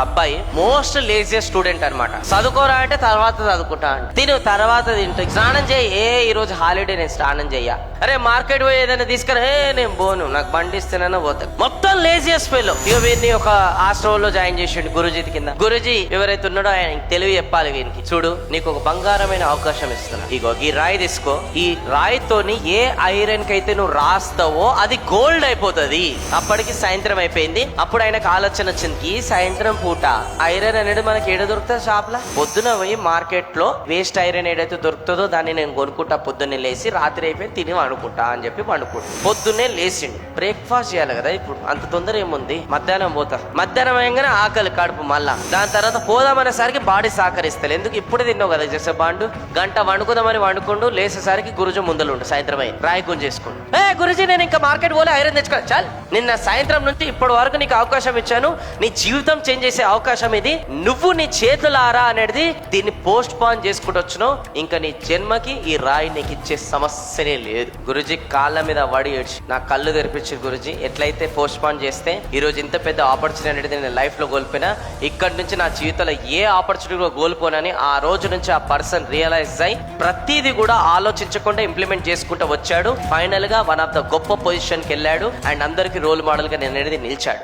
అబ్బాయి most laziest student అనమాట. చదువుకోరా అంటే తర్వాత చదువుకుంటా అంటే తర్వాత తింటూ స్నానం చేయి, ఈ రోజు హాలిడే నేను స్నానం చెయ్యా, అరే మార్కెట్ పోయి ఏదైనా తీసుకురా, నేను పోను, నాకు బండి ఇస్తేనైనా పోతా. మొత్తం లేజియస్ట్ ఫెలో. ఇక వీరిని ఒక హాస్టల్లో జాయిన్ చేసిండు గురుజీ కింద. గురుజీ ఎవరైతే ఉన్నాడో ఆయన తెలివి చెప్పాలి వీనికి, చూడు నీకు ఒక బంగారమైన అవకాశం ఇస్తున్నా, ఇగో ఈ రాయి తీసుకో, ఈ రాయితోని ఏ ఐరన్ కి అయితే నువ్వు రాస్తావో అది గోల్డ్ అయిపోతుంది. అప్పటికి సాయంత్రం అయిపోయింది. అప్పుడు ఆయనకు ఆలోచన వచ్చింది, ఈ సాయంత్రం పూట ఐరన్ అనేది మనకి ఏడ దొరుకుతుంది షాప్ లా, పొద్దున పోయి మార్కెట్ లో వేస్ట్ ఐరన్ ఏదైతే దొరుకుతుందో దాన్ని నేను కొనుక్కుంటా, పొద్దున్నే లేచి రాత్రి అయిపోయి తిని వండుకుంటా అని చెప్పి వండుకుంటా. పొద్దున్నే లేచిండు, బ్రేక్ఫాస్ట్ చేయాలి కదా, ఇప్పుడు అంత తొందర ఏముంది, మధ్యాహ్నం పోతా, మధ్యాహ్నం అయ్యంగానే ఆకలి కడుపు మళ్ళా, దాని తర్వాత పోదామనేసరికి బాడీ సహకరిస్తలేదు, ఎందుకు ఇప్పుడు తిన్నావు కదా చేసే బాండు, గంట వండుకుందామని వండుకుంటూ లేచేసరికి గురుజు ముందలుండు, సాయంత్రం అయ్యి రాయి గుంజేసుకోండు, గురుజీ నేను ఇంకా మార్కెట్ పోలే, ఐరన్ తెచ్చుకో, చాలు నిన్న సాయంత్రం నుంచి ఇప్పటి వరకు నీకు అవకాశం ఇచ్చాను, నీ జీవితం చేంజ్ చేసే అవకాశం ఇది, నువ్వు నీ చేతులారా అనేది దీన్ని పోస్ట్ పోన్ చేసుకుంటూ వచ్చినావు, ఇంకా నీ జన్మకి ఈ రాయి నీకు ఇచ్చే సమస్యనే లేదు. గురుజీ కాళ్ళ మీద వడి ఏడ్చి నా కళ్ళు తెరిపించారు. గురుజీ ఎట్లయితే పోస్ట్ పోన్ చేస్తే ఈ రోజు ఇంత పెద్ద ఆపర్చునిటీ అనేది నేను లైఫ్ లో కోల్పోయినా, ఇక్కడి నుంచి నా జీవితంలో ఏ ఆపర్చునిటీ కోల్పోనని ఆ రోజు నుంచి ఆ పర్సన్ రియలైజ్ అయి ప్రతిదీ కూడా ఆలోచించకుండా ఇంప్లిమెంట్ చేసుకుంటూ వచ్చాడు. ఫైనల్ గా వన్ ఆఫ్ ద గొప్ప పొజిషన్ కి వెళ్ళాడు అండ్ అందరికి రోల్ మోడల్ గా నేను అనేది నిలిచాడు.